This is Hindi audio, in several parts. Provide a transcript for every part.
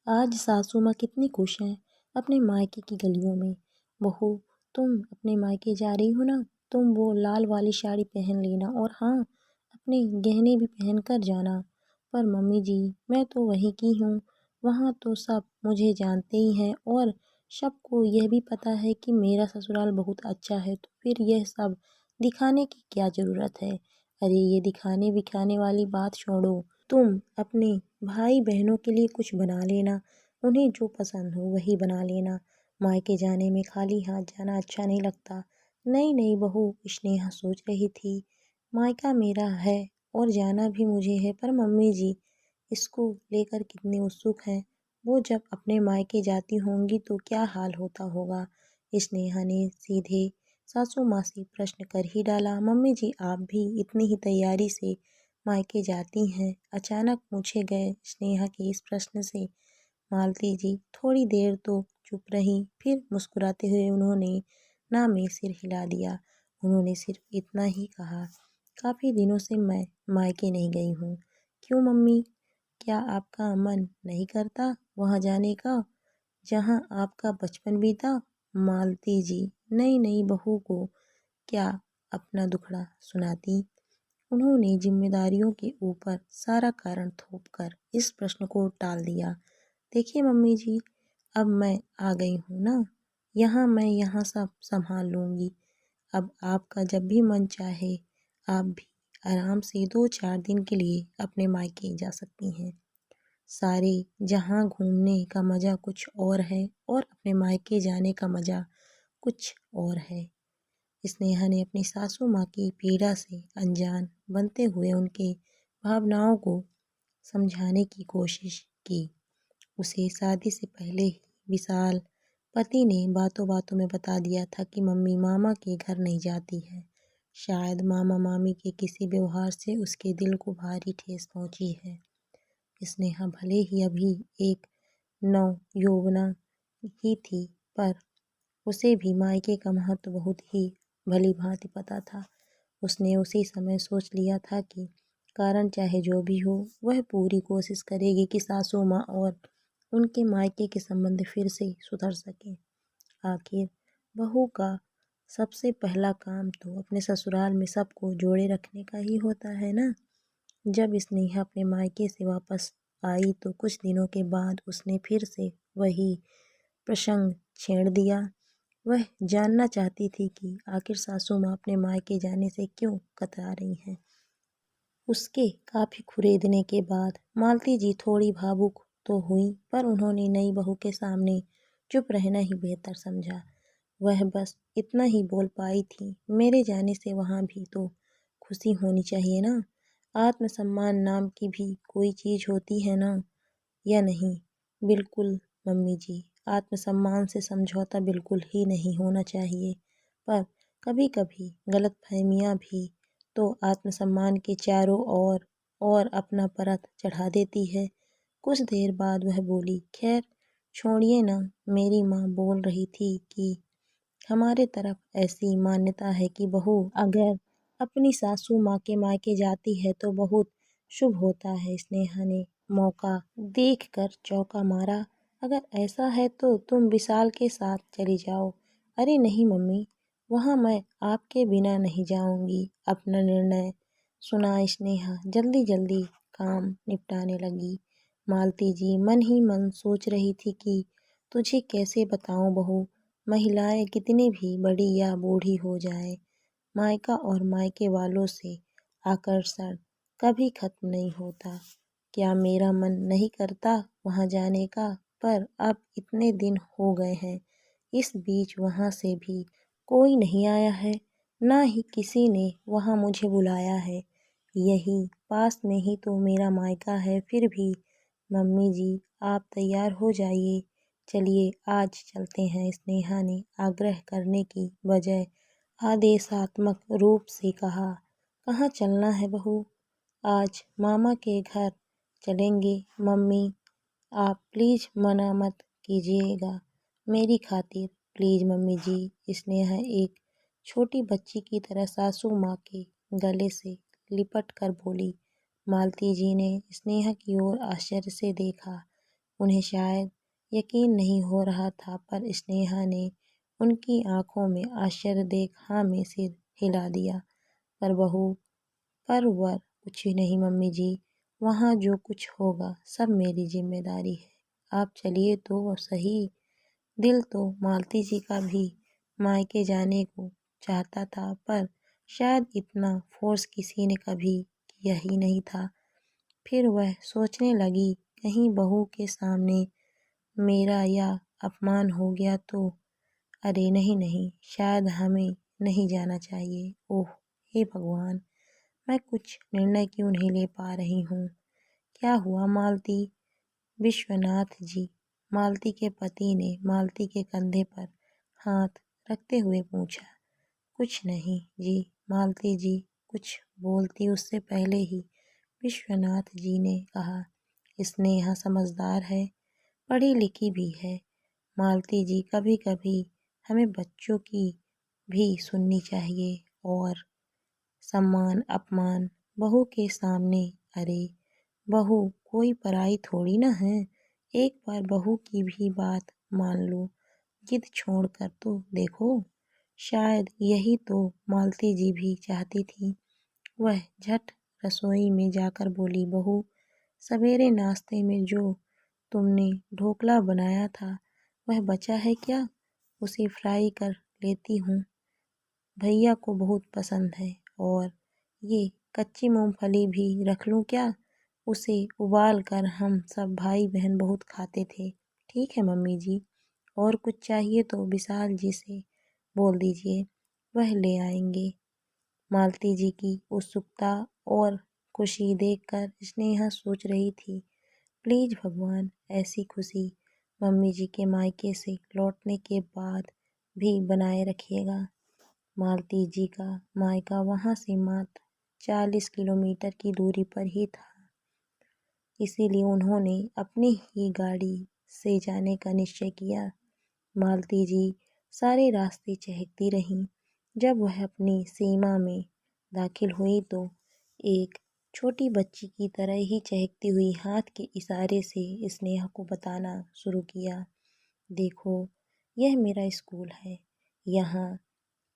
आज सासू माँ कितनी खुश हैं अपने मायके की गलियों में। बहू, तुम अपने मायके जा रही हो ना, तुम वो लाल वाली साड़ी पहन लेना और हाँ, अपने गहने भी पहन कर जाना। पर मम्मी जी, मैं तो वहीं की हूँ, वहाँ तो सब मुझे जानते ही हैं और सबको यह भी पता है कि मेरा ससुराल बहुत अच्छा है, तो फिर यह सब दिखाने की क्या ज़रूरत है। अरे ये दिखाने विखाने वाली बात छोड़ो, तुम अपने भाई बहनों के लिए कुछ बना लेना, उन्हें जो पसंद हो वही बना लेना। मायके जाने में खाली हाथ जाना अच्छा नहीं लगता। नहीं नहीं बहू, स्नेहा सोच रही थी, मायका मेरा है और जाना भी मुझे है, पर मम्मी जी इसको लेकर कितनी उत्सुक हैं। वो जब अपने मायके जाती होंगी तो क्या हाल होता होगा। स्नेहा ने सीधे सासू माँ से प्रश्न कर ही डाला, मम्मी जी आप भी इतनी ही तैयारी से मायके जाती हैं? अचानक पूछे गए स्नेहा के इस प्रश्न से मालती जी थोड़ी देर तो चुप रहीं, फिर मुस्कुराते हुए उन्होंने ना में सिर हिला दिया। उन्होंने सिर्फ इतना ही कहा, काफ़ी दिनों से मैं मायके नहीं गई हूँ। क्यों मम्मी, क्या आपका मन नहीं करता वहाँ जाने का जहाँ आपका बचपन बीता? मालती जी नई नई बहू को क्या अपना दुखड़ा सुनाती। उन्होंने जिम्मेदारियों के ऊपर सारा कारण थोपकर इस प्रश्न को टाल दिया। देखिए मम्मी जी, अब मैं आ गई हूँ ना, मैं यहाँ सब संभाल लूँगी। अब आपका जब भी मन चाहे आप भी आराम से 2-4 दिन के लिए अपने मायके जा सकती हैं। सारे जहाँ घूमने का मज़ा कुछ और है और अपने मायके जाने का मज़ा कुछ और है। स्नेहा ने अपनी सासू माँ की पीड़ा से अनजान बनते हुए उनके भावनाओं को समझाने की कोशिश की। उसे शादी से पहले ही विशाल पति ने बातों बातों में बता दिया था कि मम्मी मामा के घर नहीं जाती है। शायद मामा मामी के किसी व्यवहार से उसके दिल को भारी ठेस पहुंची है। स्नेहा भले ही अभी एक नव यौवना ही थी, पर उसे भी मायके का महत्व बहुत ही भली भांति पता था। उसने उसी समय सोच लिया था कि कारण चाहे जो भी हो, वह पूरी कोशिश करेगी कि सासू माँ और उनके मायके के संबंध फिर से सुधर सके। आखिर बहू का सबसे पहला काम तो अपने ससुराल में सबको जोड़े रखने का ही होता है ना। जब स्नेहा अपने मायके से वापस आई तो कुछ दिनों के बाद उसने फिर से वही प्रसंग छेड़ दिया। वह जानना चाहती थी कि आखिर सासू माँ अपने मायके जाने से क्यों कतरा रही हैं। उसके काफ़ी खुरेदने के बाद मालती जी थोड़ी भावुक तो हुई, पर उन्होंने नई बहू के सामने चुप रहना ही बेहतर समझा। वह बस इतना ही बोल पाई थी, मेरे जाने से वहाँ भी तो खुशी होनी चाहिए ना। आत्मसम्मान नाम की भी कोई चीज़ होती है ना, या नहीं? बिल्कुल मम्मी जी, आत्मसम्मान से समझौता बिल्कुल ही नहीं होना चाहिए, पर कभी कभी गलतफहमियाँ भी तो आत्मसम्मान के चारों ओर और अपना परत चढ़ा देती है। कुछ देर बाद वह बोली, खैर छोड़िए ना, मेरी माँ बोल रही थी कि हमारे तरफ ऐसी मान्यता है कि बहू अगर अपनी सासू माँ के मायके जाती है तो बहुत शुभ होता है। स्नेहा ने मौका देखकर चौका मारा, अगर ऐसा है तो तुम विशाल के साथ चली जाओ। अरे नहीं मम्मी, वहाँ मैं आपके बिना नहीं जाऊंगी। अपना निर्णय सुना स्नेहा जल्दी जल्दी काम निपटाने लगी। मालती जी मन ही मन सोच रही थी कि तुझे कैसे बताऊं बहू, महिलाएं कितनी भी बड़ी या बूढ़ी हो जाए, मायका और मायके वालों से आकर्षण कभी खत्म नहीं होता। क्या मेरा मन नहीं करता वहाँ जाने का, पर अब इतने दिन हो गए हैं, इस बीच वहाँ से भी कोई नहीं आया है, ना ही किसी ने वहाँ मुझे बुलाया है। यही पास में ही तो मेरा मायका है, फिर भी मम्मी जी आप तैयार हो जाइए, चलिए आज चलते हैं। स्नेहा ने आग्रह करने की बजाय आदेशात्मक रूप से कहा, कहाँ चलना है बहू? आज मामा के घर चलेंगे। मम्मी आप प्लीज़ मना मत कीजिएगा, मेरी खातिर प्लीज़ मम्मी जी। स्नेहा एक छोटी बच्ची की तरह सासू माँ के गले से लिपट कर बोली। मालती जी ने स्नेहा की ओर आश्चर्य से देखा। उन्हें शायद यकीन नहीं हो रहा था, पर स्नेहा ने उनकी आंखों में आश्चर्य देख हाँ में सिर हिला दिया। पर बहू, पर वर कुछ नहीं मम्मी जी, वहाँ जो कुछ होगा सब मेरी जिम्मेदारी है। आप चलिए तो सही। दिल तो मालती जी का भी मायके जाने को चाहता था, पर शायद इतना फोर्स किसी ने कभी किया ही नहीं था। फिर वह सोचने लगी, कहीं बहू के सामने मेरा या अपमान हो गया तो। अरे नहीं नहीं, शायद हमें नहीं जाना चाहिए। ओह हे भगवान, मैं कुछ निर्णय क्यों नहीं ले पा रही हूँ। क्या हुआ मालती? विश्वनाथ जी, मालती के पति ने मालती के कंधे पर हाथ रखते हुए पूछा। कुछ नहीं जी, मालती जी कुछ बोलती उससे पहले ही विश्वनाथ जी ने कहा, स्नेहा समझदार है, पढ़ी लिखी भी है। मालती जी, कभी कभी हमें बच्चों की भी सुननी चाहिए। और सम्मान अपमान बहू के सामने, अरे बहू कोई पराई थोड़ी ना है। एक बार बहू की भी बात मान लो, जिद छोड़ कर तो देखो। शायद यही तो मालती जी भी चाहती थी। वह झट रसोई में जाकर बोली, बहू सवेरे नाश्ते में जो तुमने ढोकला बनाया था वह बचा है क्या? उसे फ्राई कर लेती हूँ, भैया को बहुत पसंद है। और ये कच्ची मूंगफली भी रख लूँ क्या? उसे उबाल कर हम सब भाई बहन बहुत खाते थे। ठीक है मम्मी जी। और कुछ चाहिए तो विशाल जी से बोल दीजिए, वह ले आएंगे। मालती जी की उत्सुकता और खुशी देखकर स्नेहा सोच रही थी, प्लीज भगवान ऐसी खुशी मम्मी जी के मायके से लौटने के बाद भी बनाए रखिएगा। मालती जी का मायका वहाँ से मात्र 40 किलोमीटर की दूरी पर ही था, इसीलिए उन्होंने अपनी ही गाड़ी से जाने का निश्चय किया। मालती जी सारे रास्ते चहकती रहीं। जब वह अपनी सीमा में दाखिल हुई तो एक छोटी बच्ची की तरह ही चहकती हुई हाथ के इशारे से स्नेहा को बताना शुरू किया, देखो यह मेरा स्कूल है, यहाँ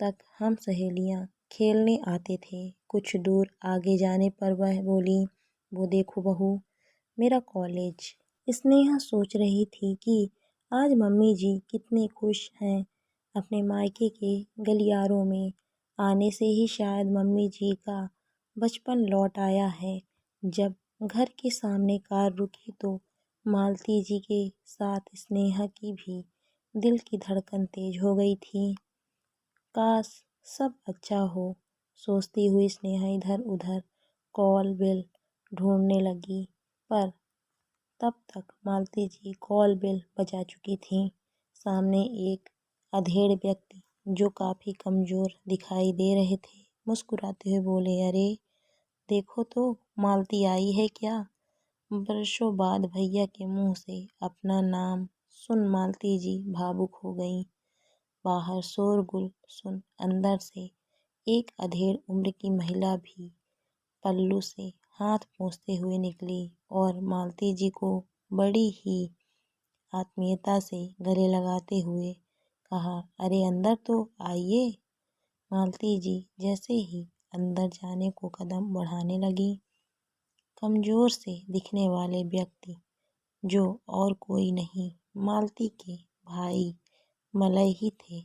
तक हम सहेलियां खेलने आते थे। कुछ दूर आगे जाने पर वह बोली, वो देखो बहू मेरा कॉलेज। स्नेहा सोच रही थी कि आज मम्मी जी कितनी खुश हैं। अपने मायके के गलियारों में आने से ही शायद मम्मी जी का बचपन लौट आया है। जब घर के सामने कार रुकी तो मालती जी के साथ स्नेहा की भी दिल की धड़कन तेज हो गई थी। काश सब अच्छा हो, सोचती हुई स्नेहा इधर उधर कॉल बेल ढूंढने लगी, पर तब तक मालती जी कॉल बेल बजा चुकी थीं। सामने एक अधेड़ व्यक्ति जो काफी कमजोर दिखाई दे रहे थे मुस्कुराते हुए बोले, अरे देखो तो मालती आई है क्या। बरसों बाद भैया के मुंह से अपना नाम सुन मालती जी भावुक हो गईं। बाहर शोरगुल सुन अंदर से एक अधेड़ उम्र की महिला भी पल्लू से हाथ पोंछते हुए निकली और मालती जी को बड़ी ही आत्मीयता से गले लगाते हुए कहा, अरे अंदर तो आइए। मालती जी जैसे ही अंदर जाने को कदम बढ़ाने लगी, कमजोर से दिखने वाले व्यक्ति जो और कोई नहीं मालती के भाई मलय ही थे,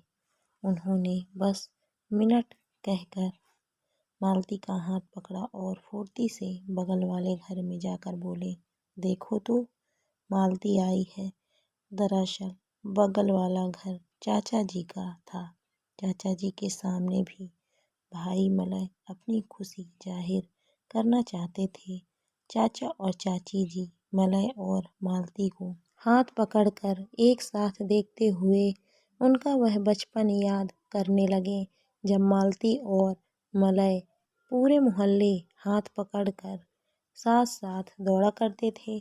उन्होंने बस मिनट कहकर मालती का हाथ पकड़ा और फुर्ती से बगल वाले घर में जाकर बोले, देखो तो मालती आई है। दरअसल बगल वाला घर चाचा जी का था। चाचा जी के सामने भी भाई मलय अपनी खुशी जाहिर करना चाहते थे। चाचा और चाची जी मलय और मालती को हाथ पकड़कर एक साथ देखते हुए उनका वह बचपन याद करने लगे, जब मालती और मलय पूरे मोहल्ले हाथ पकड़कर साथ साथ दौड़ा करते थे।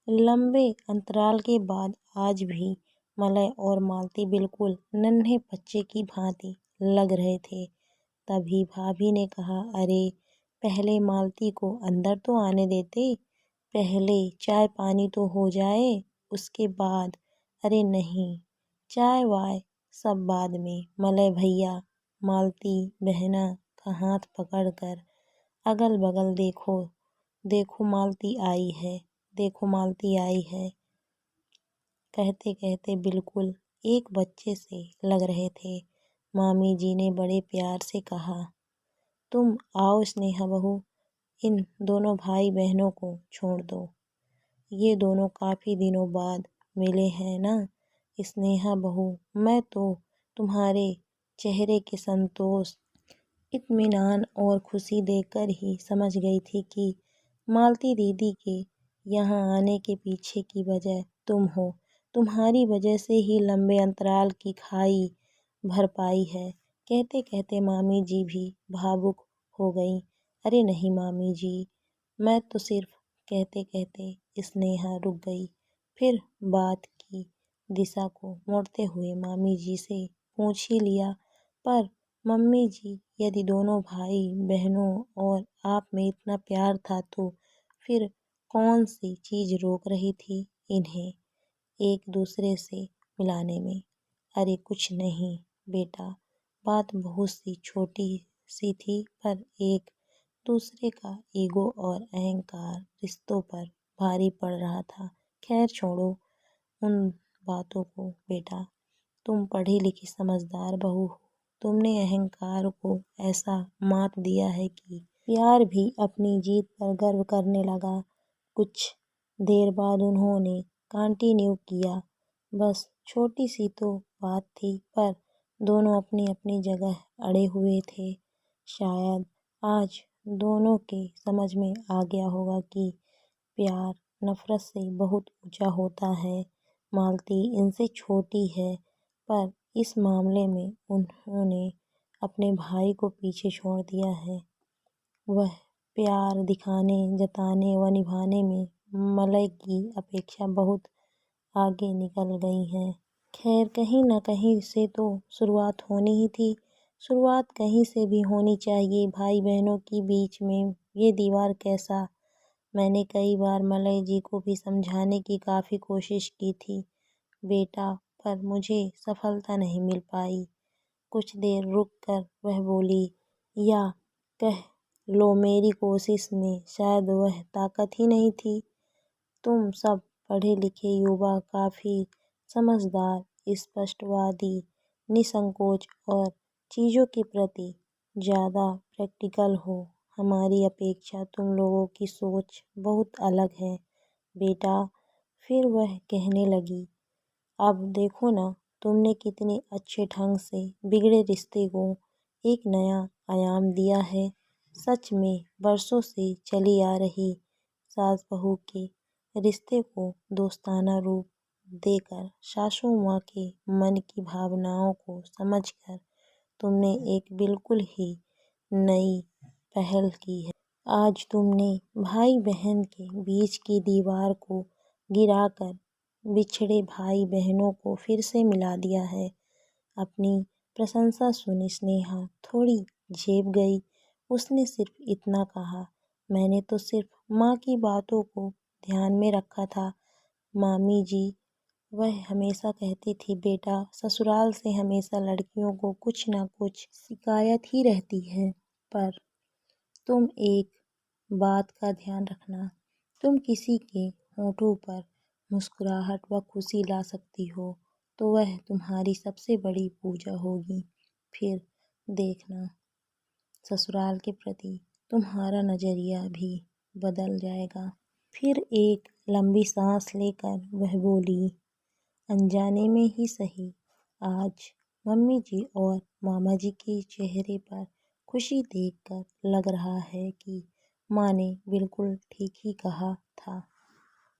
लंबे अंतराल के बाद आज भी मलय और मालती बिल्कुल नन्हे बच्चे की भांति लग रहे थे। तभी भाभी ने कहा, अरे पहले मालती को अंदर तो आने देते, पहले चाय पानी तो हो जाए। उसके बाद। अरे नहीं, चाय वाय सब बाद में। मलय भैया मालती बहना का हाथ पकड़कर, अगल बगल देखो, देखो मालती आई है, देखो मालती आई है कहते कहते बिल्कुल एक बच्चे से लग रहे थे। मामी जी ने बड़े प्यार से कहा, तुम आओ स्नेहा बहू, इन दोनों भाई बहनों को छोड़ दो। ये दोनों काफ़ी दिनों बाद मिले हैं ना। स्नेहा बहू, मैं तो तुम्हारे चेहरे के संतोष, इत्मीनान और खुशी देखकर ही समझ गई थी कि मालती दीदी के यहाँ आने के पीछे की वजह तुम हो। तुम्हारी वजह से ही लंबे अंतराल की खाई भर पाई है। कहते कहते मामी जी भी भावुक हो गईं। अरे नहीं मामी जी, मैं तो सिर्फ, कहते कहते स्नेहा रुक गई। फिर बात की दिशा को मोड़ते हुए मामी जी से पूछ ही लिया, पर मम्मी जी, यदि दोनों भाई बहनों और आप में इतना प्यार था तो फिर कौन सी चीज़ रोक रही थी इन्हें एक दूसरे से मिलाने में? अरे कुछ नहीं बेटा, बात बहुत सी छोटी सी थी, पर एक दूसरे का ईगो और अहंकार रिश्तों पर भारी पड़ रहा था। खैर छोड़ो उन बातों को बेटा, तुम पढ़ी लिखी समझदार बहू हो। तुमने अहंकार को ऐसा मात दिया है कि प्यार भी अपनी जीत पर गर्व करने लगा। कुछ देर बाद उन्होंने कंटिन्यू किया, बस छोटी सी तो बात थी, पर दोनों अपनी अपनी जगह अड़े हुए थे। शायद आज दोनों के समझ में आ गया होगा कि प्यार नफरत से बहुत ऊंचा होता है। मालती इनसे छोटी है, पर इस मामले में उन्होंने अपने भाई को पीछे छोड़ दिया है। वह प्यार दिखाने, जताने व निभाने में मलय की अपेक्षा बहुत आगे निकल गई हैं। खैर कहीं न कहीं से तो शुरुआत होनी ही थी। शुरुआत कहीं से भी होनी चाहिए। भाई बहनों के बीच में ये दीवार कैसा? मैंने कई बार मलय जी को भी समझाने की काफ़ी कोशिश की थी बेटा, पर मुझे सफलता नहीं मिल पाई। कुछ देर रुक कर वह बोली, या कह लो मेरी कोशिश में शायद वह ताकत ही नहीं थी। तुम सब पढ़े लिखे युवा काफ़ी समझदार, स्पष्टवादी, निसंकोच और चीज़ों के प्रति ज़्यादा प्रैक्टिकल हो। हमारी अपेक्षा तुम लोगों की सोच बहुत अलग है बेटा। फिर वह कहने लगी, अब देखो ना, तुमने कितने अच्छे ढंग से बिगड़े रिश्ते को एक नया आयाम दिया है। सच में बरसों से चली आ रही सास बहू के रिश्ते को दोस्ताना रूप देकर, सासू माँ के मन की भावनाओं को समझकर तुमने एक बिल्कुल ही नई पहल की है। आज तुमने भाई बहन के बीच की दीवार को गिराकर बिछड़े भाई बहनों को फिर से मिला दिया है। अपनी प्रशंसा सुनी स्नेहा थोड़ी झेप गई। उसने सिर्फ इतना कहा, मैंने तो सिर्फ माँ की बातों को ध्यान में रखा था मामी जी। वह हमेशा कहती थी बेटा, ससुराल से हमेशा लड़कियों को कुछ ना कुछ शिकायत ही रहती है, पर तुम एक बात का ध्यान रखना, तुम किसी के होठों पर मुस्कुराहट व खुशी ला सकती हो तो वह तुम्हारी सबसे बड़ी पूजा होगी। फिर देखना, ससुराल के प्रति तुम्हारा नज़रिया भी बदल जाएगा। फिर एक लंबी सांस लेकर वह बोली, अनजाने में ही सही, आज मम्मी जी और मामा जी के चेहरे पर खुशी देखकर लग रहा है कि माँ ने बिल्कुल ठीक ही कहा था।